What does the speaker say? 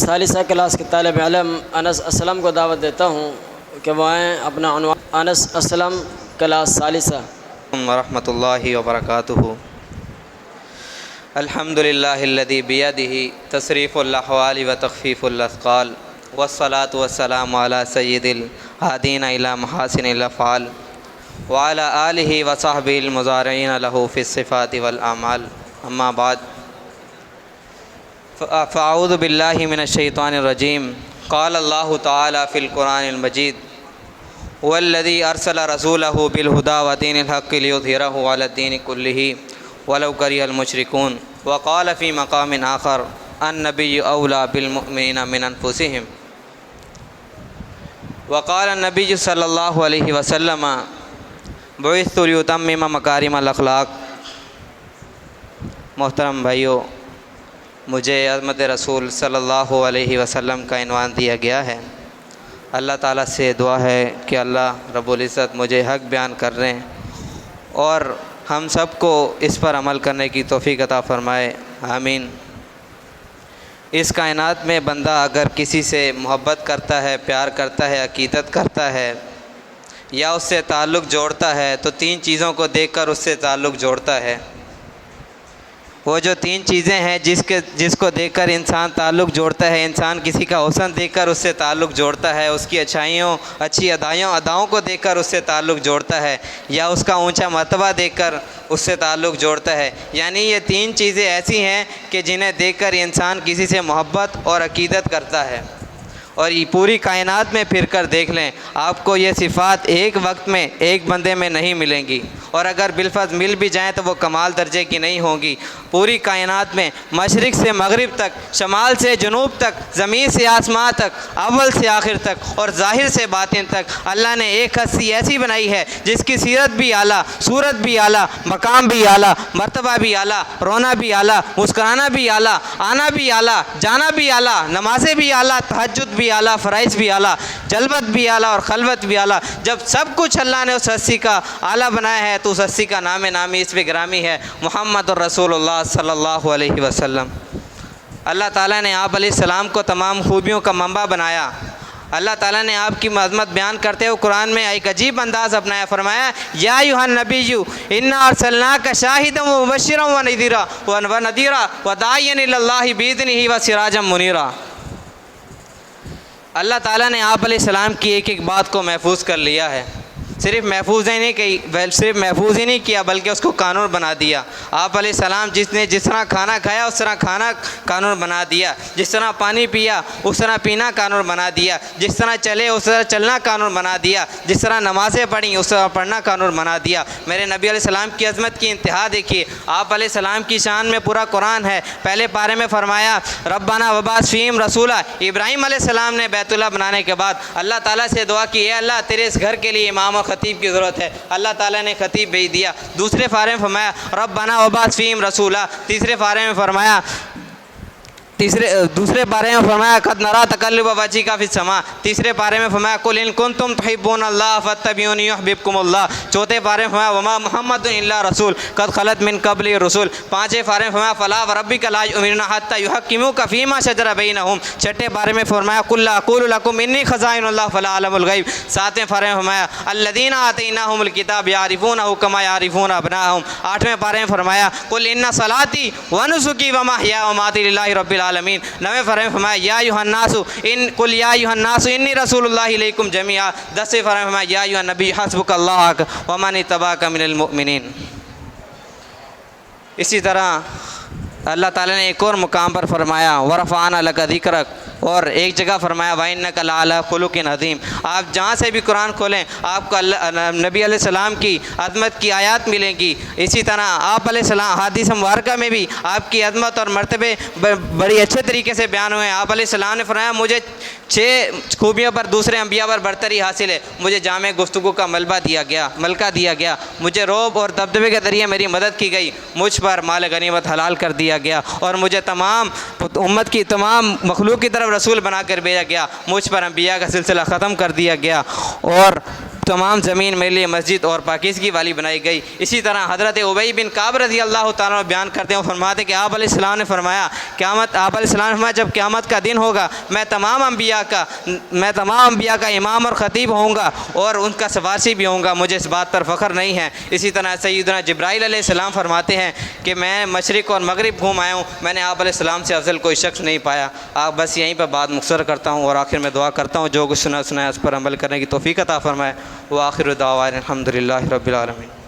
ثالثہ class کے طالب علم انس اسلم کو دعوت دیتا ہوں کہ وہ آئیں. اپنا عنوان انس اسلم کلاس ثالثہ. ورحمۃ اللہ وبرکاتہ. الحمد للہ الذی بیدہ تصریف الاحوال و تخفیف الاثقال والصلاة والسلام علی سید الہادین الی محاسن الافعال وعلی آلہ وصحبہ المضارعین لہ فی الصفات والاعمال. اما بعد فاعوذ باللہ من الشیطان الرجیم. قال اللہ تعالی فی القرآن المجید والذی ارسل رسولہ بالہدی ودین الحق لیظہرہ علی الدین کلہ ولو کرہ المشرکون. وقال فی مقام آخر النبی اولی بالمؤمنین من انفسہم. وقال النبی صلی اللہ علیہ وسلم بعثت لیتمم مکارم الاخلاق. محترم بھائیو، مجھے عظمت رسول صلی اللہ علیہ وسلم کا عنوان دیا گیا ہے. اللہ تعالیٰ سے دعا ہے کہ اللہ رب العزت مجھے حق بیان کر رہے ہیں اور ہم سب کو اس پر عمل کرنے کی توفیق عطا فرمائے. آمین. اس کائنات میں بندہ اگر کسی سے محبت کرتا ہے، پیار کرتا ہے، عقیدت کرتا ہے یا اس سے تعلق جوڑتا ہے تو تین چیزوں کو دیکھ کر اس سے تعلق جوڑتا ہے. وہ جو تین چیزیں ہیں جس کو دیکھ کر انسان تعلق جوڑتا ہے، انسان کسی کا حسن دیکھ کر اس سے تعلق جوڑتا ہے، اس کی اچھی اداؤں کو دیکھ کر اس سے تعلق جوڑتا ہے، یا اس کا اونچا مرتبہ دیکھ کر اس سے تعلق جوڑتا ہے. یعنی یہ تین چیزیں ایسی ہیں کہ جنہیں دیکھ کر انسان کسی سے محبت اور عقیدت کرتا ہے. اور یہ پوری کائنات میں پھر کر دیکھ لیں، آپ کو یہ صفات ایک وقت میں ایک بندے میں نہیں ملیں گی، اور اگر بالفرض مل بھی جائیں تو وہ کمال درجے کی نہیں ہوں گی. پوری کائنات میں مشرق سے مغرب تک، شمال سے جنوب تک، زمین سے آسمان تک، اول سے آخر تک اور ظاہر سے باطن تک اللہ نے ایک ہستی ایسی بنائی ہے جس کی سیرت بھی اعلیٰ، صورت بھی اعلیٰ، مقام بھی اعلیٰ، مرتبہ بھی اعلیٰ، رونا بھی اعلیٰ، مسکرانا بھی اعلیٰ، آنا بھی اعلیٰ، جانا بھی اعلیٰ، نمازیں بھی اعلیٰ، تہجد بھی اعلیٰ، فرائض بھی اعلیٰ، جلوت بھی اعلیٰ اور خلوت بھی اعلیٰ. جب سب کچھ اللہ نے اس ہستی کا اعلیٰ بنایا ہے تو اس ہستی کا نام نامی اس پہ گرامی ہے محمد الرسول اللہ صلی اللہ علیہ وسلم. اللہ تعالیٰ نے آپ علیہ السلام کو تمام خوبیوں کا منبع بنایا. اللہ تعالیٰ نے آپ کی عظمت بیان کرتے ہوئے قرآن میں ایک عجیب انداز اپنایا. فرمایا یا ایھا النبی انا ارسلناک شاہدا ومبشرا ونذیرا وداعیا الی اللہ باذنہ وسراجا منیرا. اللہ تعالیٰ نے آپ علیہ السلام کی ایک ایک بات کو محفوظ کر لیا ہے. صرف محفوظ ہی نہیں کیا بلکہ اس کو قانون بنا دیا. آپ علیہ السلام جس طرح کھانا کھایا اس طرح کھانا قانون بنا دیا، جس طرح پانی پیا اس طرح پینا قانون بنا دیا، جس طرح چلے اس طرح چلنا قانون بنا دیا، جس طرح نمازیں پڑھیں اس طرح پڑھنا قانون بنا دیا. میرے نبی علیہ السلام کی عظمت کی انتہا دیکھیے. آپ علیہ السلام کی شان میں پورا قرآن ہے. پہلے پارے میں فرمایا ربنا وبعث فیہم رسولا. ابراہیم علیہ السلام نے بیت اللہ بنانے کے بعد اللہ تعالیٰ سے دعا کی، اے اللہ تیرے اس گھر کے لیے امام و خطیب کی ضرورت ہے. اللہ تعالیٰ نے خطیب بھیج دیا. دوسرے پارے میں فرمایا ربنا وبعث فیہم رسولا. دوسرے پارے میں فرمایا قد نری تقلب وجہک فی السماء. تیسرے پارے میں فرمایا قل ان کنتم تحبون اللہ فاتبعونی یحببکم اللہ. چوتھے پارے میں فرمایا وما محمد الا رسول قد خلت من قبلہ الرسل. پانچویں پارے میں فرمایا فلا وربک لا یؤمنون حتی یحکموک فیما شجر بینہم. چھٹے پارے میں فرمایا قل لا اقول لکم انی خزائن اللہ فلا اعلم الغیب. ساتویں پارے میں فرمایا الذین آتیناہم الکتاب یعرفونہ کما یعرفون ابناءہم. آٹھویں پارے میں فرمایا قل ان صلاتی ونسکی ومحیایا ومماتی للہ رب العالمین. نویں پارے میں فرمایا یا ایھا الناس قل یا ایھا الناس انی رسول اللہ الیکم جمیعا. دسویں پارے میں فرمایا یا ایھا النبی حسبک اللہ ومن اتبعک من المؤمنین. اسی طرح اللہ تعالیٰ نے ایک اور مقام پر فرمایا ورفعنا لک ذکرک، اور ایک جگہ فرمایا وَإِنَّكَ لَعَلَىٰ خُلُقٍ عَظِيمٍ. آپ جہاں سے بھی قرآن کھولیں آپ کو نبی علیہ السلام کی عظمت کی آیات ملیں گی. اسی طرح آپ علیہ السلام حدیث مبارکہ میں بھی آپ کی عظمت اور مرتبے بڑی اچھے طریقے سے بیان ہوئے ہیں. آپ علیہ السلام نے فرمایا مجھے 6 خوبیوں پر دوسرے انبیاء پر برتری حاصل ہے. مجھے جامع گفتگو کا ملکہ دیا گیا، مجھے روب اور دبدبے کے ذریعے میری مدد کی گئی، مجھ پر مال غنیمت حلال کر دیا گیا، اور مجھے تمام امت کی تمام مخلوق کی طرف رسول بنا کر بھیجا گیا، مجھ پر انبیاء کا سلسلہ ختم کر دیا گیا، اور تمام زمین میرے لیے مسجد اور پاکیزگی والی بنائی گئی۔ اسی طرح حضرت ابی بن کعب رضی اللہ تعالیٰ عنہ بیان کرتے ہیں، فرماتے ہیں کہ آپ علیہ السلام نے فرمایا آپ علیہ السلام نے فرمایا جب قیامت کا دن ہوگا میں تمام انبیاء کا امام اور خطیب ہوں گا اور ان کا سفارشی بھی ہوں گا، مجھے اس بات پر فخر نہیں ہے۔ اسی طرح سیدنا جبرائیل علیہ السلام فرماتے ہیں کہ میں مشرق اور مغرب گھوم آیا ہوں، میں نے آپ علیہ السلام سے افضل کوئی شخص نہیں پایا۔ آپ بس یہیں پر بات مختصر کرتا ہوں اور آخر میں دعا کرتا ہوں جو کچھ سنا ہے اس پر عمل کرنے کی توفیق عطا فرمائے۔ وآخر دعوانا الحمد للہ رب العالمین۔